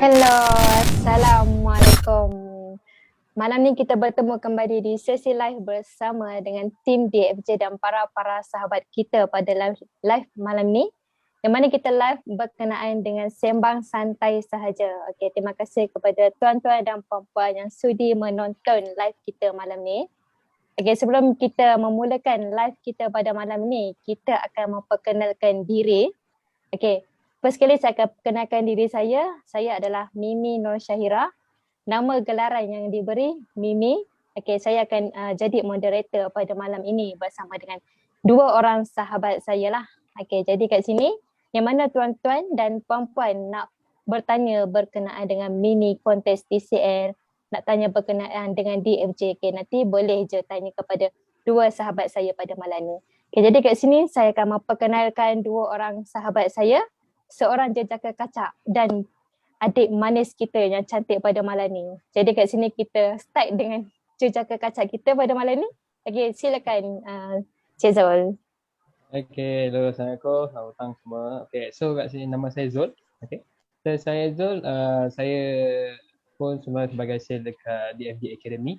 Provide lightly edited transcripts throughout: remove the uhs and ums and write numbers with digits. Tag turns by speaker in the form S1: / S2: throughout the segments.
S1: Hello, Assalamualaikum. Malam ni kita bertemu kembali di sesi live bersama dengan tim DFJ dan para sahabat kita pada live malam ni. Yang mana kita live berkenaan dengan sembang santai sahaja. Okey, terima kasih kepada tuan-tuan dan puan-puan yang sudi menonton live kita malam ni. Okey, sebelum kita memulakan live kita pada malam ni, kita akan memperkenalkan diri. Okey, first sekali saya akan perkenalkan diri saya. Saya adalah Mimi Nur Syahira. Nama gelaran yang diberi Mimi. Okey, saya akan jadi moderator pada malam ini bersama dengan dua orang sahabat saya lah. Okey, jadi kat sini yang mana tuan-tuan dan puan-puan nak bertanya berkenaan dengan mini kontes TCL, nak tanya berkenaan dengan DFJ, okay, nanti boleh je tanya kepada dua sahabat saya pada malam ni. Okay, jadi kat sini saya akan memperkenalkan dua orang sahabat saya, seorang jejaka kacak dan adik manis kita yang cantik pada malam ni. Jadi kat sini kita start dengan jejaka kacak kita pada malam ni. Okay, silakan Cik Zul.
S2: Okay, hello, Assalamualaikum, selamat petang semua. Okay, so kat sini nama saya Zul. Okay, so, saya Zul, saya pun sebagai sales dekat DFJ Academy.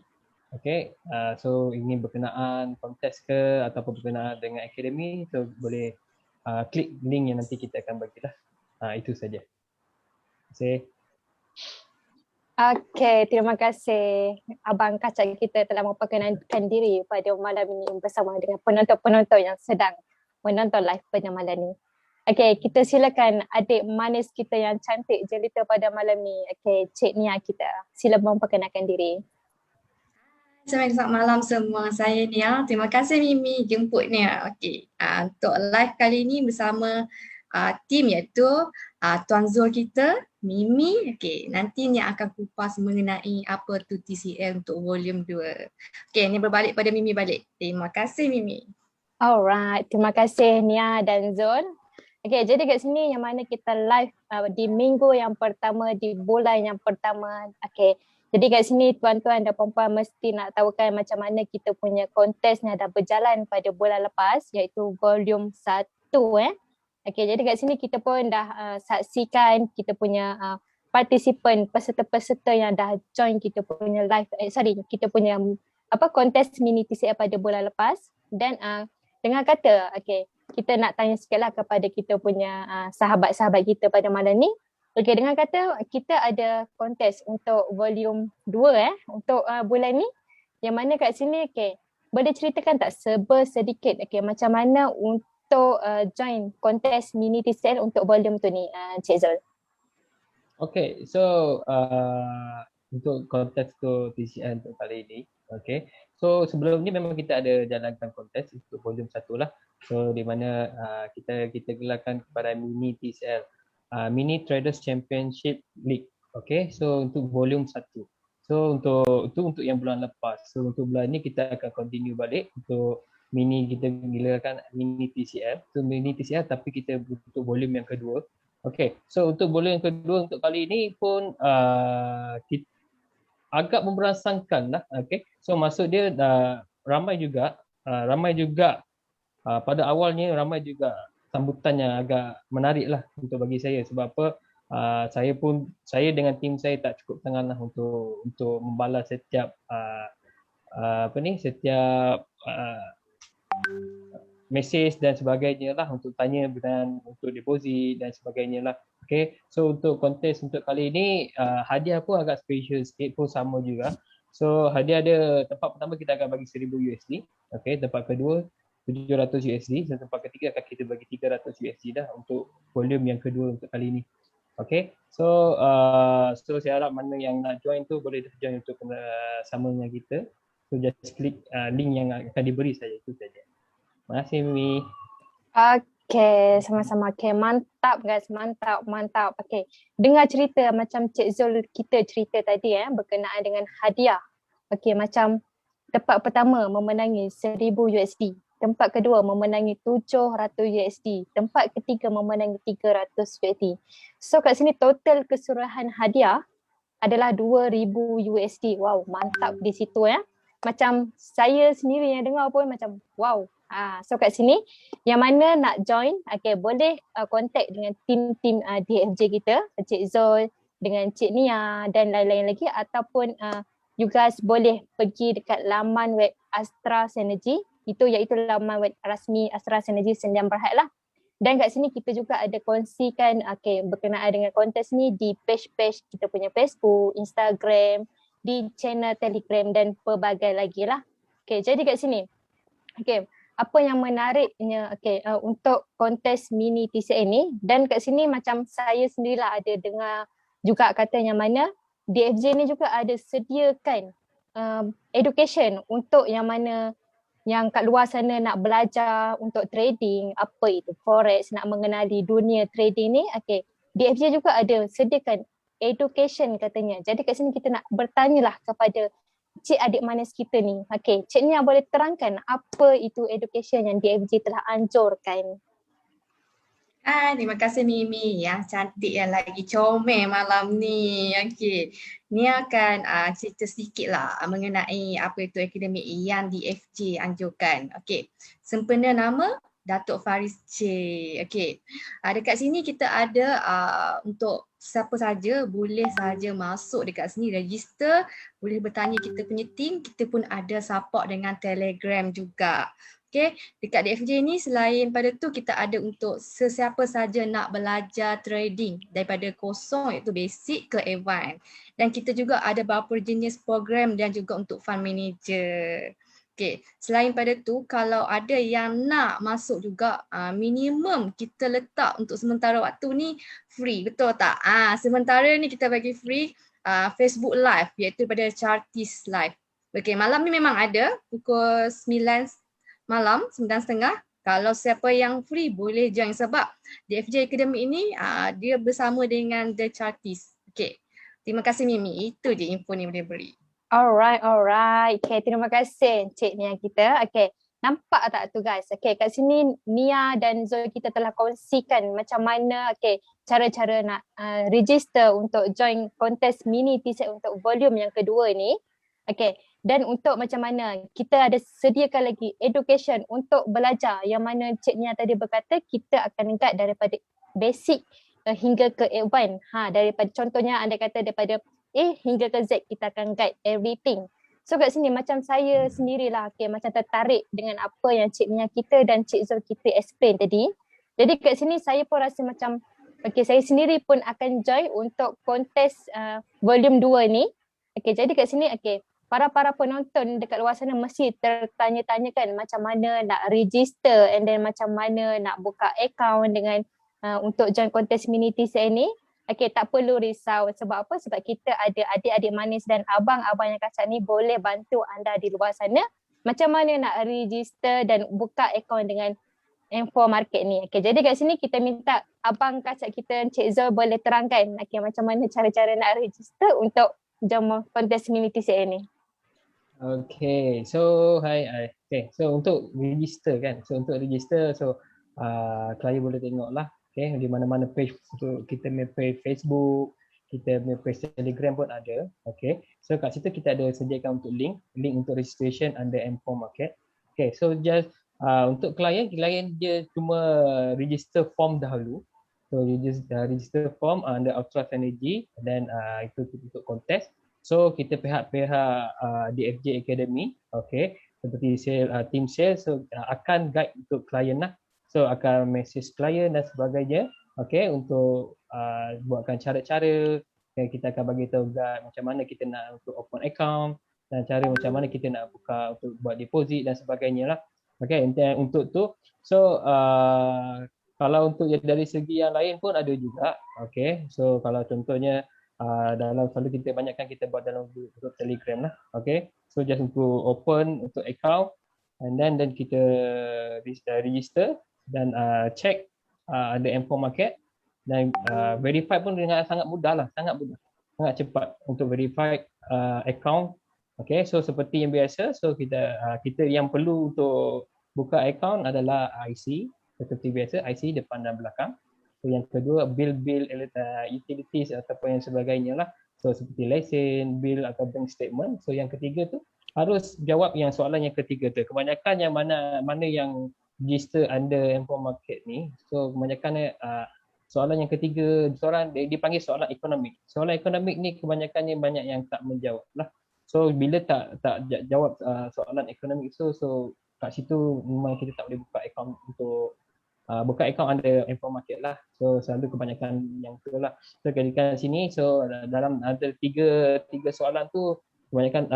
S2: Okay, so ingin berkenaan kontes ke ataupun berkenaan dengan Academy, so boleh klik link yang nanti kita akan bagilah. Itu saja. Terima kasih.
S1: Okay, terima kasih Abang Kacak kita telah memperkenalkan diri pada malam ini bersama dengan penonton-penonton yang sedang menonton live pada malam ni. Okay, kita silakan adik manis kita yang cantik jelita pada malam ni. Okay, Cik Nia kita. Sila memperkenalkan diri.
S3: Selamat malam semua. Saya Nia. Terima kasih Mimi jemput Nia. Okay, untuk live kali ini bersama tim iaitu Tuan Zul kita, Mimi. Okay, nanti Nia akan kupas mengenai apa tu TCL untuk volume 2. Okay, ni berbalik pada Mimi balik. Terima kasih Mimi.
S1: Alright, terima kasih Nia dan Zul. Okay, jadi kat sini yang mana kita live di minggu yang pertama, di bulan yang pertama. Okay, jadi kat sini tuan-tuan dan puan-puan mesti nak tahu kan macam mana kita punya kontes yang dah berjalan pada bulan lepas, iaitu volume 1. Okay, jadi kat sini kita pun dah saksikan kita punya partisipan, peserta-peserta yang dah join kita punya live, kita punya kontes mini TCL pada bulan lepas. Dan dengan kata, okay, kita nak tanya sikit lah kepada kita punya sahabat-sahabat kita pada malam ni. Okay, dengan kata kita ada kontes untuk volume 2 untuk bulan ni. Yang mana kat sini, okay, boleh ceritakan tak sedikit, okay, macam mana untuk join kontes mini TCL untuk volume tu ni, Cik Zul?
S2: Okay, so untuk kontes tu TCL untuk kali ini, okay. So sebelum ni memang kita ada jalankan kontes untuk volume 1 lah. So di mana kita gelarkan kepada mini TCL, Mini Traders Championship League. Okay, so untuk volume 1. So untuk yang bulan lepas. So untuk bulan ni kita akan continue balik untuk mini, kita gelarkan mini TCL. So mini TCL tapi kita untuk volume yang kedua. Okay, so untuk volume yang kedua untuk kali ini pun kita agak memberansangkan lah. Okay, so maksud dia ramai juga pada awalnya ramai juga sambutan yang agak menarik lah untuk bagi saya. Sebab apa, saya dengan tim saya tak cukup tangan lah untuk membalas setiap mesej dan sebagainya lah, untuk tanya dan untuk deposit dan sebagainya lah. Okay, so untuk kontes untuk kali ini hadiah pun agak special sikit, pun sama juga. So hadiah ada, tempat pertama kita akan bagi 1000 USD. Okay, tempat kedua 700 USD dan tempat ketiga akan kita bagi 300 USD dah untuk volume yang kedua untuk kali ini. Okay, so saya harap mana yang nak join tu boleh join untuk sama dengan kita. So just klik link yang akan diberi saja, itu saja. Terima kasih Mimi.
S1: Okay, sama-sama. Okay, mantap guys, mantap. Okay, dengar cerita macam Cik Zul kita cerita tadi berkenaan dengan hadiah. Okay, macam tempat pertama memenangi 1000 USD. Tempat kedua memenangi 700 USD. Tempat ketiga memenangi 300 USD. So kat sini total keseluruhan hadiah adalah 2000 USD. Wow, mantap di situ Macam saya sendiri yang dengar pun macam wow. So kat sini yang mana nak join, okay, boleh contact dengan tim DFJ kita, Cik Zul, dengan Cik Nia dan lain-lain lagi, ataupun you guys boleh pergi dekat laman web Astra Synergy, itu iaitu laman web rasmi Astra Synergy Sdn Bhd lah. Dan kat sini kita juga ada kongsikan berkenaan dengan kontes ni di page-page kita punya Facebook, Instagram, di channel Telegram dan pelbagai lagi lah. Jadi kat sini, apa yang menariknya untuk kontes mini TCA ni, dan kat sini macam saya sendirilah ada dengar juga kata yang mana DFJ ni juga ada sediakan education untuk yang mana yang kat luar sana nak belajar untuk trading, apa itu forex, nak mengenali dunia trading ni, DFJ juga ada sediakan education katanya. Jadi kat sini kita nak bertanyalah kepada cik adik manis kita ni. Cik Nia boleh terangkan apa itu education yang DFJ telah anjurkan?
S3: Terima kasih Mimi yang cantik yang lagi comel malam ni. Ni akan cerita sedikit lah mengenai apa itu akademik yang DFJ anjurkan. Sempena nama Datuk Faris J. Dekat sini kita ada untuk siapa saja boleh saja masuk dekat sini, register, boleh bertanya kita punya team, kita pun ada support dengan Telegram juga. Dekat DFJ ni selain pada tu kita ada untuk sesiapa saja nak belajar trading daripada kosong iaitu basic ke advance. Dan kita juga ada beberapa jenis program dan juga untuk fund manager. Selain pada tu kalau ada yang nak masuk juga minimum kita letak untuk sementara waktu ni free, betul tak? Sementara ni kita bagi free Facebook Live iaitu pada Chartis Live. Malam ni memang ada pukul 9 malam 9.30. Kalau siapa yang free boleh join sebab DFJ Academy ini dia bersama dengan The Chartis. Terima kasih Mimi. Itu je info ni boleh beri.
S1: Alright. Terima kasih Cik Nia kita. Nampak tak tu guys? Kat sini Nia dan Zoe kita telah kongsikan macam mana cara-cara nak register untuk join kontes mini TCA untuk volume yang kedua ni. Dan untuk macam mana kita ada sediakan lagi education untuk belajar yang mana Cik Nia tadi berkata kita akan guide daripada basic hingga ke advance. Daripada contohnya anda kata daripada A hingga ke Z kita akan guide everything. So kat sini macam saya sendirilah macam tertarik dengan apa yang Cik Nia kita dan Cik Zul kita explain tadi. Jadi kat sini saya pun rasa macam saya sendiri pun akan join untuk kontes volume 2 ni. Jadi kat sini para penonton dekat luar sana mesti tertanya-tanya kan macam mana nak register and then macam mana nak buka account dengan untuk join kontes mini TCA ni. Tak perlu risau. Sebab apa? Sebab kita ada adik-adik manis dan abang-abang yang kacak ni boleh bantu anda di luar sana macam mana nak register dan buka account dengan Info Market ni. Jadi kat sini kita minta abang kacak kita Cik Zul boleh terangkan macam mana cara-cara nak register untuk join kontes mini TCA ni.
S2: So untuk register kan, klien boleh tengok lah di mana-mana page untuk kita punya page Facebook, kita punya page Telegram pun ada. So kat situ kita ada sediakan untuk link untuk registration under Info Market. So just untuk klien dia cuma register form dahulu. So you just register form under Astra Synergy dan itu untuk kontes. So kita pihak-pihak DFJ Academy, seperti team sales, so akan guide untuk klien lah. So akan message klien dan sebagainya, untuk buatkan cara-cara. Kita akan bagi tahu guide macam mana kita nak untuk open account dan cara macam mana kita nak buka untuk buat deposit dan sebagainya lah. Dan untuk tu, so kalau untuk dari segi yang lain pun ada juga. So kalau contohnya dalam selalu kita banyakkan kita buat dalam grup Telegram lah. So just untuk open untuk account and then kita register dan check ada Info Market dan verify pun dengan sangat mudah lah, sangat cepat untuk verify account. So seperti yang biasa, so kita yang perlu untuk buka account adalah IC seperti biasa, IC depan dan belakang. So yang kedua bil utilities ataupun yang sebagainya lah. So seperti lesen, bil atau bank statement. So yang ketiga tu harus jawab yang soalan yang ketiga tu. Kebanyakan yang mana yang register under Info Market ni. So kebanyakan soalan yang ketiga, soalan dia dipanggil soalan ekonomik. Soalan ekonomik ni kebanyakannya banyak yang tak menjawab lah. So bila tak jawab soalan ekonomik, so kat situ memang kita tak boleh buka akaun untuk buka akaun under info market lah. So selalu kebanyakan yang tu lah. So kalikan sini, so dalam ada tiga soalan tu kebanyakan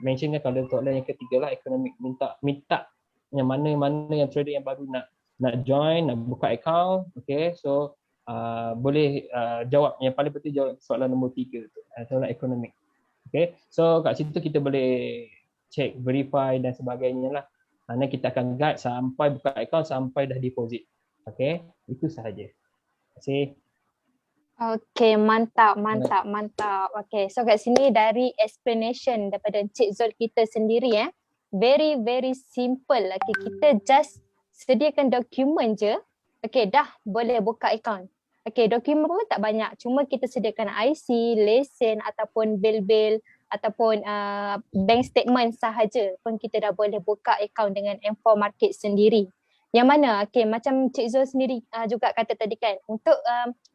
S2: mentionnya kalau soalan yang ketiga lah ekonomik, minta yang mana yang trader yang baru nak join, nak buka account. Okay, so boleh jawab, yang paling penting jawab soalan nombor 3 tu, soalan ekonomik. Okay, so kat situ kita boleh check, verify dan sebagainya lah. Karena kita akan guide sampai buka account sampai dah deposit. Okay, itu sahaja. Terima kasih.
S1: Okay, mantap. Okay, so kat sini dari explanation daripada Encik Zul kita sendiri very simple. Okay, kita just sediakan dokumen je. Okay, dah boleh buka account. Okay, dokumen pun tak banyak. Cuma kita sediakan IC, lesen ataupun bil-bil ataupun bank statement sahaja pun kita dah boleh buka account dengan M4 Market sendiri. Yang mana, okay, macam Cik Zul sendiri juga kata tadi kan, untuk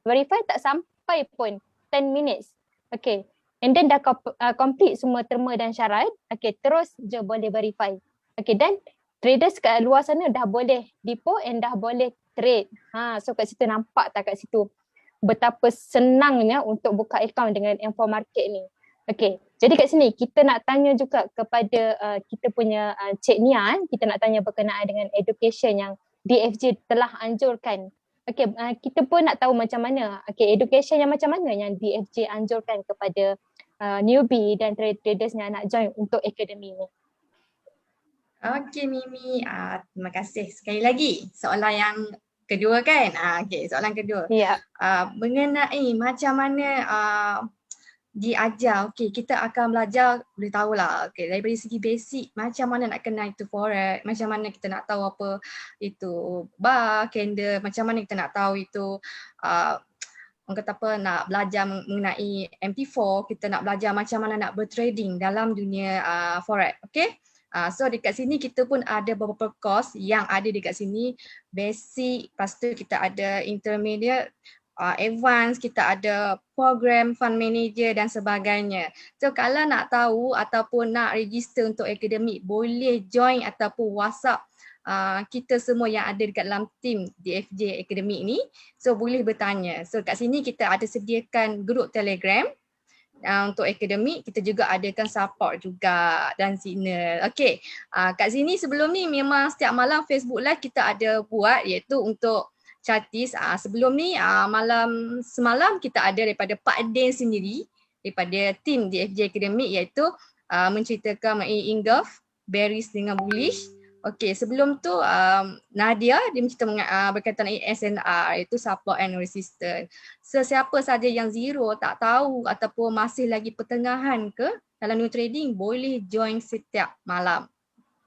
S1: verify tak sampai pun 10 minutes. Okay, and then dah complete semua terma dan syarat, okay, terus je boleh verify. Okay, dan traders kat luar sana dah boleh depo and dah boleh trade. So kat situ nampak tak kat situ betapa senangnya untuk buka account dengan M4 Market ni. Okay, jadi kat sini kita nak tanya juga kepada kita punya Cik Nia, kita nak tanya berkenaan dengan education yang DFJ telah anjurkan. Okay, kita pun nak tahu macam mana, okay, education yang macam mana yang DFJ anjurkan kepada newbie dan traders yang nak join untuk akademi ni.
S3: Okey Mimi, terima kasih sekali lagi. Soalan yang kedua kan? Okey, soalan kedua.
S1: Ya.
S3: Mengenai macam mana diajar, okey, kita akan belajar, boleh tahulah, okey, daripada segi basic macam mana nak kenal itu forex, macam mana kita nak tahu apa itu bar, candle, macam mana kita nak tahu itu orang kata apa, nak belajar mengenai MT4, kita nak belajar macam mana nak bertrading dalam dunia forex, okey. So dekat sini kita pun ada beberapa course yang ada dekat sini, basic, lepas tu kita ada intermediate, advance, kita ada program fund manager dan sebagainya. So kalau nak tahu ataupun nak register untuk akademik, boleh join ataupun WhatsApp kita semua yang ada dekat dalam team DFJ akademik ni. So boleh bertanya. So kat sini kita ada sediakan grup Telegram untuk akademik, kita juga adakan support juga dan signal. Okey, kat sini sebelum ni memang setiap malam Facebook Live kita ada buat, iaitu untuk Chartis. Sebelum ni semalam kita ada daripada Pak Den sendiri daripada tim DFJ Academic, iaitu menceritakan mengenai Ingulf, bearish dengan bullish. Okey, sebelum tu Nadia dia mencerita berkaitan dengan SNR, iaitu support and resistance. Sesiapa saja yang zero, tak tahu ataupun masih lagi pertengahan ke dalam new trading, boleh join setiap malam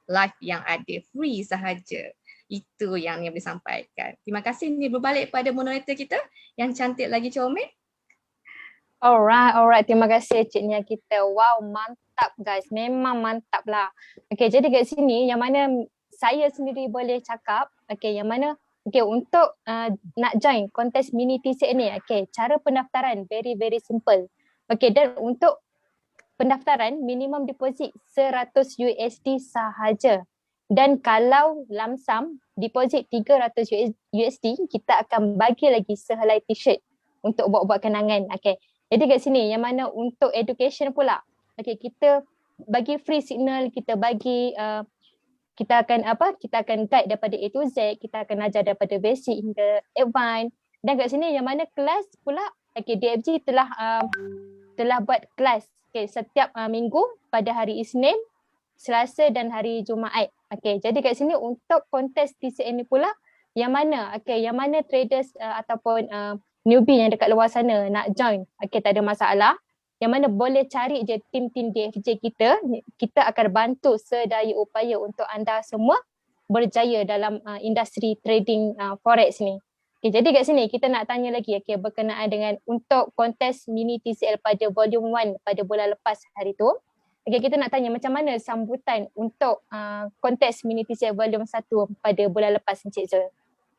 S3: live yang ada, free sahaja. Itu yang boleh sampaikan. Terima kasih. Ni berbalik pada moderator kita yang cantik lagi comel.
S1: Alright. Terima kasih Cik Nia kita. Wow, mantap guys. Memang mantap lah. Okay, jadi kat sini yang mana saya sendiri boleh cakap, okay, yang mana okay, untuk nak join kontes mini TCN ni, okay, cara pendaftaran very simple. Okay, dan untuk pendaftaran minimum deposit 100 USD sahaja. Dan kalau lamsam deposit 300 USD, kita akan bagi lagi sehelai t-shirt untuk buat kenangan. Okay. Jadi kat sini yang mana untuk education pula. Okay, kita bagi free signal, kita bagi kita akan guide daripada A to Z, kita akan ajar daripada basic hingga advance. Dan kat sini yang mana kelas pula, okay, DFG telah buat kelas, okay, setiap minggu pada hari Isnin, Selasa dan hari Jumaat. Okay, jadi kat sini untuk kontes TCN ni pula, yang mana traders ataupun newbie yang dekat luar sana nak join, okay, tak ada masalah. Yang mana boleh cari je tim-tim DFJ kita akan bantu sedaya upaya untuk anda semua berjaya dalam industri trading forex ni. Okay, jadi kat sini kita nak tanya lagi, okay, berkenaan dengan untuk kontes mini TCL pada volume 1 pada bulan lepas hari tu. Okay, kita nak tanya macam mana sambutan untuk kontes mini TCL volume 1 pada bulan lepas, Encik Zul.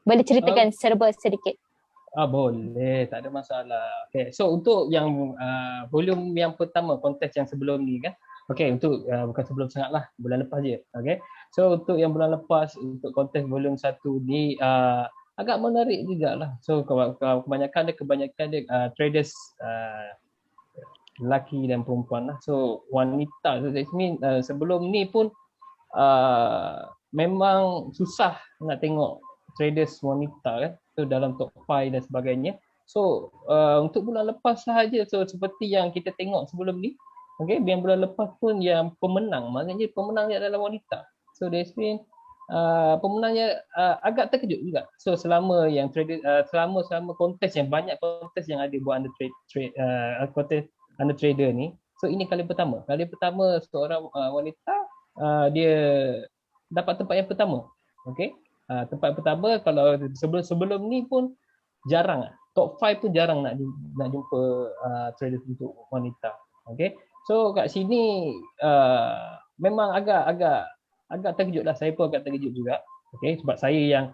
S1: Boleh ceritakan serba sedikit?
S2: Boleh, tak ada masalah. Okay, so untuk yang volume yang pertama, kontes yang sebelum ni kan. Okay, untuk bukan sebelum sangat lah, bulan lepas je. Okay, so untuk yang bulan lepas, untuk kontes volume 1 ni agak menarik jugalah. So kebanyakan dia traders lelaki dan perempuan lah. So wanita, so that means sebelum ni pun memang susah nak tengok traders wanita kan, so dalam top 5 dan sebagainya. So untuk bulan lepas sahaja, so seperti yang kita tengok sebelum ni, okay, yang bulan lepas pun yang pemenang, maknanya pemenangnya adalah wanita. So that's mean pemenangnya agak terkejut juga. So selama yang trader selama kontes yang banyak kontes yang ada buat under kontes under trader ni, so ini kali pertama seorang wanita dia dapat tempat yang pertama. Okey. Tempat pertama, kalau sebelum ni pun jarang, top 5 pun jarang nak jumpa trader untuk wanita. Okey. So kat sini memang agak terkejut lah. Saya pun agak terkejut juga. Okey, sebab saya yang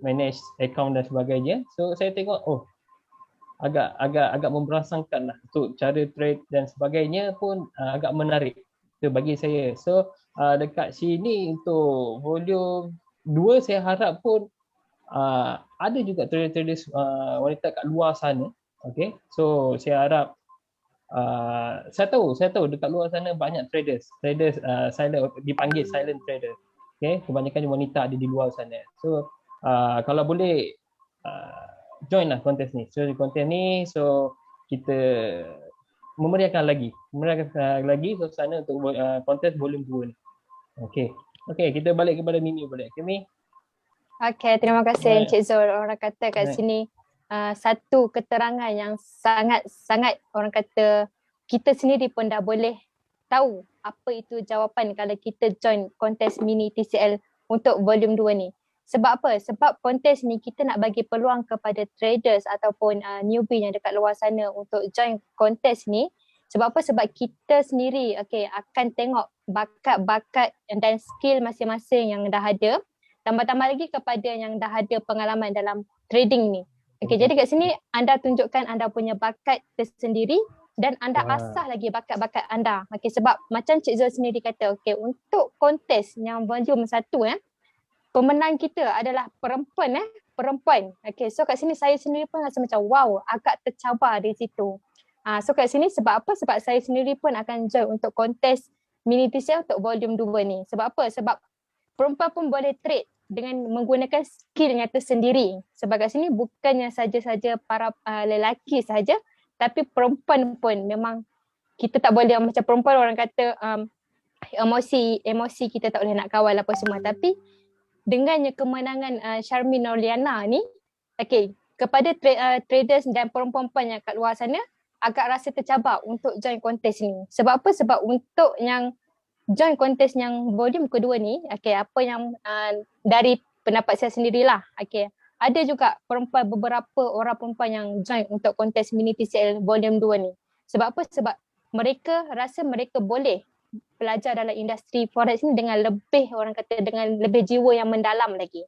S2: manage account dan sebagainya. So saya tengok agak memberangsangkan lah, untuk cara trade dan sebagainya pun agak menarik itu bagi saya. So dekat sini untuk volume 2 saya harap pun ada juga trader-trader wanita kat luar sana. Okay, so saya harap saya tahu dekat luar sana banyak traders silent, dipanggil silent trader. Okay, kebanyakan wanita ada di luar sana. So kalau boleh join lah kontes ni. So di kontes ni, so kita memeriahkan lagi suasana untuk kontes volume 2 ni. Okey, kita balik kepada Mimi boleh. Okay, Mi?
S1: Okay, terima kasih Encik Zul. Orang kata kat sini satu keterangan yang sangat orang kata kita sendiri pun dah boleh tahu apa itu jawapan kalau kita join kontes mini TCL untuk volume 2 ni. Sebab apa? Sebab kontes ni kita nak bagi peluang kepada traders ataupun newbie yang dekat luar sana untuk join kontes ni. Sebab apa? Sebab kita sendiri akan tengok bakat-bakat dan skill masing-masing yang dah ada. Tambah-tambah lagi kepada yang dah ada pengalaman dalam trading ni. Jadi kat sini anda tunjukkan anda punya bakat tersendiri dan anda asah lagi bakat-bakat anda. Sebab macam Cik Zul sendiri kata, untuk kontes yang volume 1 pemenang kita adalah perempuan. So kat sini saya sendiri pun rasa macam wow, agak tercabar di situ. So kat sini sebab apa? Sebab saya sendiri pun akan join untuk kontes mini TCL untuk volume 2 ni. Sebab apa? Sebab perempuan pun boleh trade dengan menggunakan skillnya tersendiri. Sebab kat sini bukannya saja-saja para lelaki saja, tapi perempuan pun memang kita tak boleh macam perempuan orang kata emosi kita tak boleh nak kawal apa semua. Tapi dengannya kemenangan Sharmin Norliana ni, kepada traders dan perempuan-perempuan yang kat luar sana agak rasa tercabar untuk join kontes ni. Sebab apa? Sebab untuk yang join kontes yang volume kedua ni, apa yang dari pendapat saya sendirilah, ada juga beberapa orang perempuan yang join untuk kontes mini TCL volume 2 ni. Sebab apa? Sebab mereka rasa mereka boleh belajar dalam industri forex ni dengan lebih jiwa yang mendalam lagi.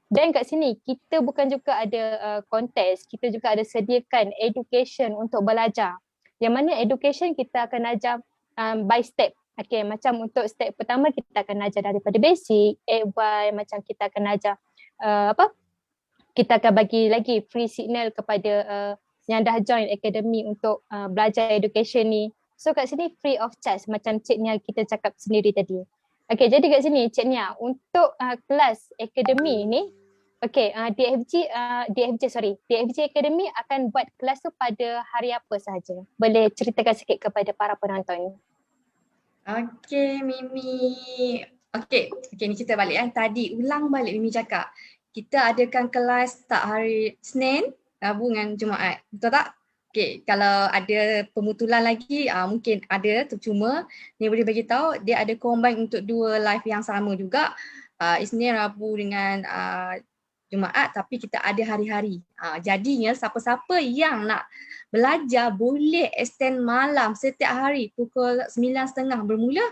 S1: Dan kat sini kita bukan juga ada kontes, kita juga ada sediakan education untuk belajar. Yang mana education kita akan ajar by step. Macam untuk step pertama kita akan ajar daripada basic, AY, macam kita akan ajar kita akan bagi lagi free signal kepada yang dah join academy untuk belajar education ni. So kat sini free of charge macam Cik Nia kita cakap sendiri tadi. Jadi kat sini Cik Nia untuk kelas academy ni, DFG Academy akan buat kelas tu pada hari apa sahaja? Boleh ceritakan sikit kepada para penonton?
S3: Mimi. Ni kita balik tadi ulang balik Mimi cakap. Kita adakan kelas start hari Senin, Rabu dengan Jumaat. Betul tak? Kalau ada pemutulan lagi mungkin ada, cuma ni boleh bagi tahu dia ada combine untuk 2 live yang sama juga. Isnin, Rabu dengan Jumaat, tapi kita ada hari-hari. Jadinya siapa-siapa yang nak belajar boleh extend malam setiap hari pukul 9.30 bermula.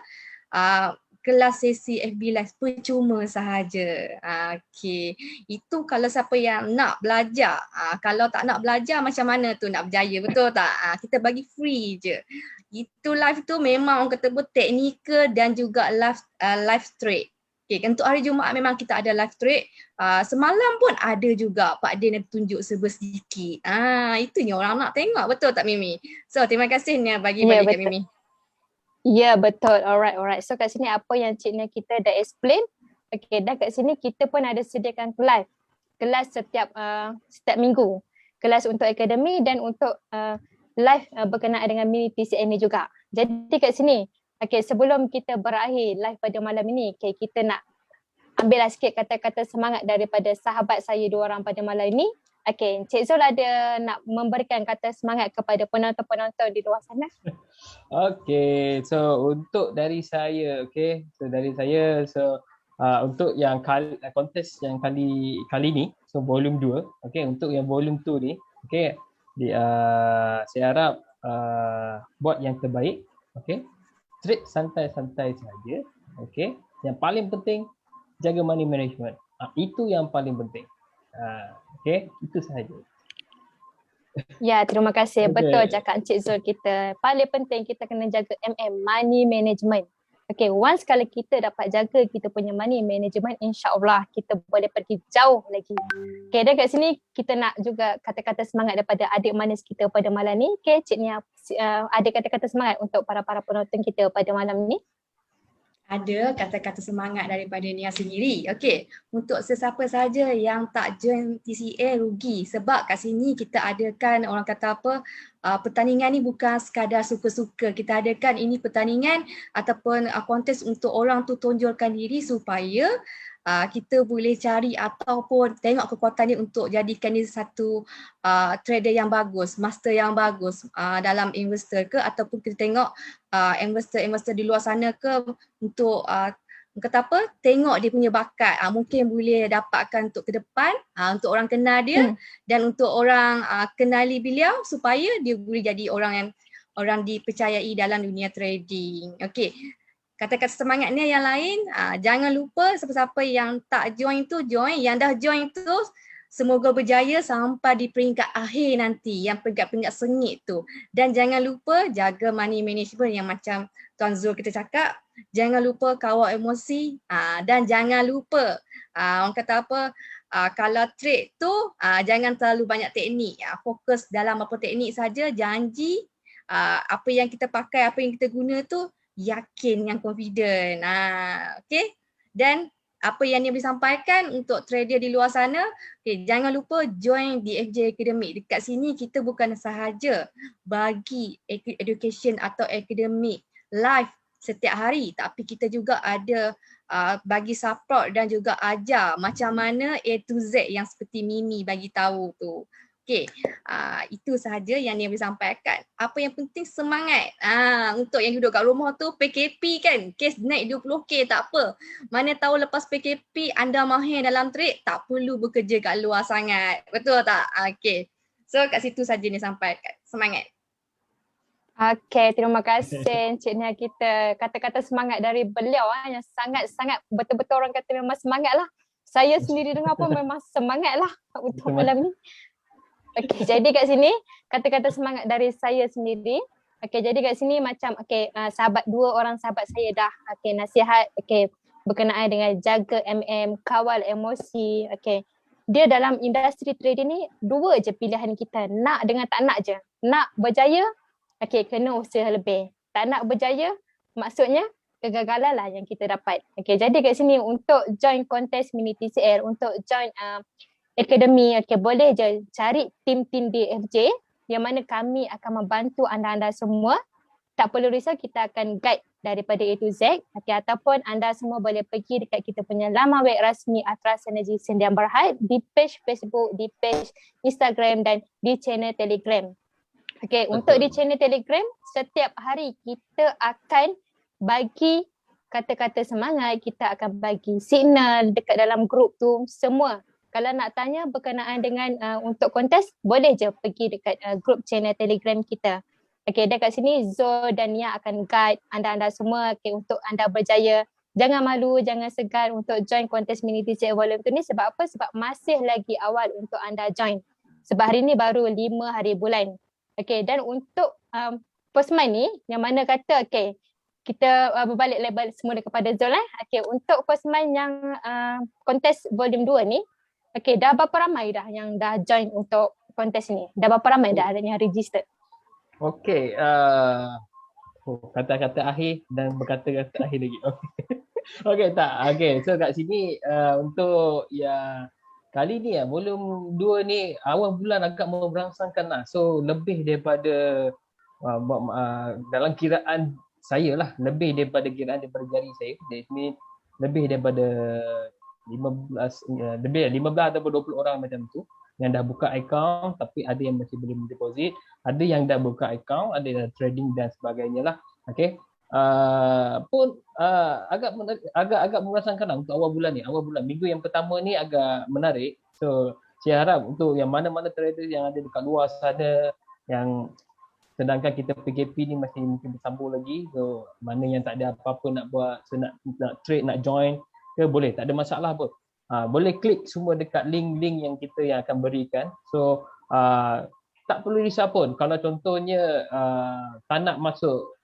S3: kelas sesi FB Live percuma sahaja. Okey. Itu kalau siapa yang nak belajar. Kalau tak nak belajar macam mana tu nak berjaya, betul tak? Kita bagi free je. Itu live tu memang orang kata teknikal dan juga live straight. Okay, untuk hari Jumaat memang kita ada live trade. Semalam pun ada juga Pak Din tunjuk serba sedikit. Itunya orang nak tengok, betul tak Mimi? So terima kasih Nia bagi kat Mimi.
S1: Ya betul, alright. So kat sini apa yang Cik Nia kita dah explain. Okay, dan kat sini kita pun ada sediakan kelas setiap minggu. Kelas untuk akademi dan untuk live berkenaan dengan mini TCN ni juga. Jadi kat sini, okay, sebelum kita berakhir live pada malam ini, okay, kita nak ambillah sikit kata-kata semangat daripada sahabat saya dua orang pada malam ini. Okay, Cik Zul ada nak memberikan kata semangat kepada penonton-penonton di luar sana?
S2: Okay, so untuk dari saya, untuk yang kontes yang kali ni, so volume 2, okay, untuk yang volume 2 ni, okay, saya harap buat yang terbaik, okay. Trade santai-santai saja. Okay. Yang paling penting jaga money management. Itu yang paling penting. Okay. Itu sahaja.
S1: Ya, terima kasih. Okay. Betul cakap Encik Zul kita. Paling penting kita kena jaga money management. Okay, once kalau kita dapat jaga kita punya money management, insya-Allah kita boleh pergi jauh lagi. Okay, dan kat sini kita nak juga kata-kata semangat daripada adik manis kita pada malam ni. Okay, Cik Nia ada kata-kata semangat untuk para penonton kita pada malam ni?
S3: Ada kata-kata semangat daripada Nia sendiri. Okey, untuk sesiapa saja yang tak join TCA rugi sebab kat sini kita adakan orang kata apa, pertandingan ni bukan sekadar suka-suka. Kita adakan ini pertandingan ataupun kontes untuk orang tu tonjolkan diri supaya kita boleh cari ataupun tengok kekuatan dia untuk jadikan dia satu trader yang bagus, master yang bagus dalam investor ke, ataupun kita tengok investor di luar sana ke untuk kata apa, tengok dia punya bakat, mungkin boleh dapatkan untuk ke depan, untuk orang kenal dia dan untuk orang kenali beliau supaya dia boleh jadi orang dipercayai dalam dunia trading. Okey. Kata-kata semangatnya yang lain, jangan lupa siapa-siapa yang tak join tu join, yang dah join tu semoga berjaya sampai di peringkat akhir nanti, yang peringkat-peringkat sengit tu. Dan jangan lupa jaga money management yang macam Tuan Zul kita cakap, jangan lupa kawal emosi, dan jangan lupa orang kata apa, kalau trade tu jangan terlalu banyak teknik, fokus dalam apa teknik saja, janji apa yang kita pakai, apa yang kita guna tu yakin, yang confident. Okay. Dan apa yang dia boleh sampaikan untuk trader di luar sana, okay, jangan lupa join DFJ Academic. Dekat sini kita bukan sahaja bagi education atau academic live setiap hari, tapi kita juga ada bagi support dan juga ajar macam mana A to Z yang seperti Mimi bagi tahu tu. Okey, itu sahaja yang dia boleh sampaikan. Apa yang penting semangat. Untuk yang duduk kat rumah tu PKP kan, kes naik 20k tak apa. Mana tahu lepas PKP anda mahir dalam trade, tak perlu bekerja kat luar sangat. Betul tak? Okey. So kat situ saja ni sampaikan. Semangat.
S1: Okay, terima kasih Encik Nia kita. Kata-kata semangat dari beliau yang sangat-sangat betul-betul orang kata memang semangat lah. Saya sendiri dengar pun memang semangat lah untuk malam ni. Okay, jadi kat sini kata-kata semangat dari saya sendiri. Okay, jadi kat sini macam dua orang sahabat saya dah nasihat berkenaan dengan jaga kawal emosi. Okay, dia dalam industri trading ni dua je pilihan kita, nak dengan tak nak je. Nak berjaya, kena usaha lebih. Tak nak berjaya, maksudnya kegagalan lah yang kita dapat. Okay, jadi kat sini untuk join kontes mini TCL, untuk join akademi, boleh je cari tim-tim DFJ yang mana kami akan membantu anda-anda semua. Tak perlu risau, kita akan guide daripada A to Z, ataupun anda semua boleh pergi dekat kita punya laman web rasmi Atras Energy Sendian Berhad, di page Facebook, di page Instagram dan di channel Telegram. Untuk di channel Telegram, setiap hari kita akan bagi kata-kata semangat, kita akan bagi signal dekat dalam grup tu semua. Kalau nak tanya berkenaan dengan untuk kontes, boleh je pergi dekat grup channel Telegram kita. Dan kat sini Zul dan Nia akan guide anda-anda semua untuk anda berjaya jangan malu, jangan segan untuk join kontes mini TCL volume 2 ni. Sebab apa? Sebab masih lagi awal untuk anda join. Sebab hari ni baru 5 hari bulan. Okay, dan untuk first month ni, yang mana kata kita berbalik label semula kepada Zul Okay, untuk first month yang kontes volume 2 ni, dah berapa ramai dah yang dah join untuk kontes ni? Dah berapa ramai dah yang registered?
S2: Okey, kata-kata akhir dan berkata-kata akhir lagi. Okey tak. Okey, so kat sini untuk yang kali ni volume 2 ni awal bulan agak merangsangkan lah. So lebih daripada dalam kiraan saya lah, lebih daripada kiraan daripada jari saya. That means lebih daripada 15 ataupun 20 orang macam tu yang dah buka account, tapi ada yang masih belum deposit, ada yang dah buka account, ada yang trading dan sebagainya lah. Okey. Agak merasakan lah untuk awal bulan ni. Awal bulan minggu yang pertama ni agak menarik. So saya harap untuk yang mana-mana trader yang ada dekat luar sana, yang sedangkan kita PKP ni masih mungkin bersambung lagi, so mana yang tak ada apa-apa nak buat, so nak trade, nak join ke, boleh, tak ada masalah pun. Boleh klik semua dekat link-link yang kita yang akan berikan. So tak perlu risau pun kalau contohnya tak nak masuk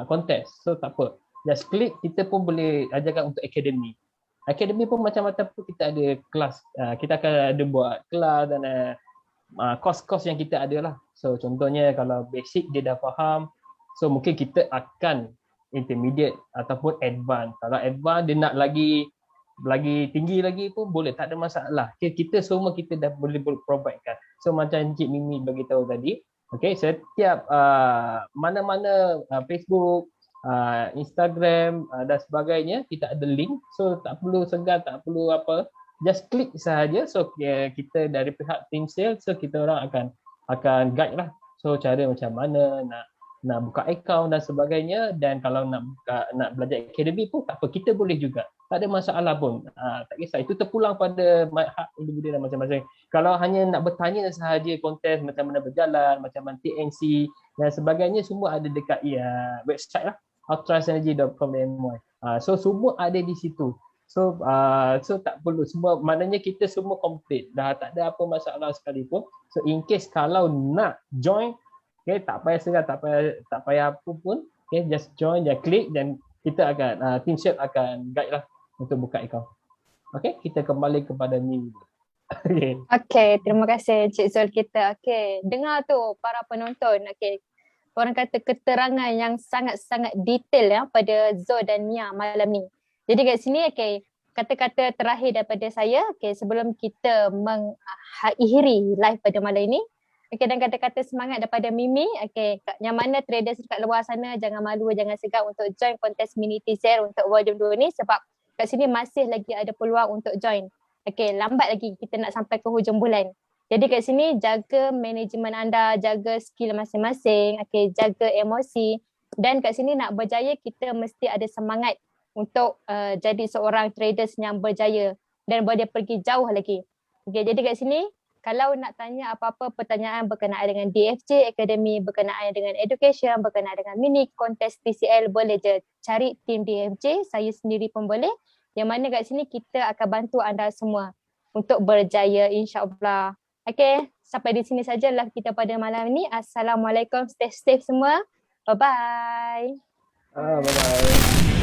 S2: kontes, so tak apa, just klik. Kita pun boleh ajarkan untuk akademi. Akademi pun macam-macam pun, kita ada kelas, kita akan ada buat kelas dan kos-kos yang kita ada lah. So contohnya kalau basic dia dah faham, so mungkin kita akan intermediate ataupun advance. Kalau advance dia nak lagi tinggi lagi pun boleh, tak ada masalah. Kita semua kita dah boleh provide kan. So macam Cik Mimi bagi tahu tadi, okay, setiap mana-mana Facebook, Instagram dan sebagainya kita ada link. So tak perlu segan, tak perlu apa, just klik sahaja. So kita dari pihak team sales, so kita orang akan guide lah. So cara macam mana nak buka account dan sebagainya. Dan kalau nak belajar akademi pun tak apa, kita boleh juga, tak ada masalah pun. Tak kisah, itu terpulang pada hak individu dan masing-masing. Kalau hanya nak bertanya sahaja kontes macam mana berjalan, macam mana TNC dan sebagainya, semua ada dekat website lah, ultrasenergy.com.my. So semua ada di situ. So tak perlu, semua maknanya kita semua complete dah, tak ada apa masalah sekalipun. So in case kalau nak join, okay, tak payah segan, tak payah apa pun, okay, just join, just klik dan kita akan team share akan guide lah untuk buka account. Okay, kita kembali kepada Mimi.
S1: Okay, terima kasih Cik Zul kita. Okay, dengar tu para penonton. Okay, orang kata keterangan yang sangat-sangat detail ya pada Zul dan Mia malam ni. Jadi kat sini kata-kata terakhir daripada saya sebelum kita mengakhiri live pada malam ini. Dan kata-kata semangat daripada Mimi. Yang mana traders dekat luar sana jangan malu, jangan segan untuk join kontes mini TCL untuk volume 2 ni, sebab kat sini masih lagi ada peluang untuk join. Lambat lagi kita nak sampai ke hujung bulan. Jadi kat sini jaga manajemen anda, jaga skill masing-masing, jaga emosi, dan kat sini nak berjaya kita mesti ada semangat untuk jadi seorang traders yang berjaya dan boleh pergi jauh lagi. Jadi kat sini kalau nak tanya apa-apa pertanyaan berkenaan dengan DFJ Academy, berkenaan dengan education, berkenaan dengan mini kontes TCL, boleh je cari tim DFJ, saya sendiri pun boleh. Yang mana kat sini kita akan bantu anda semua untuk berjaya, insya-Allah. Sampai di sini saja live kita pada malam ini. Assalamualaikum, stay safe semua. Bye-bye.
S2: Bye-bye.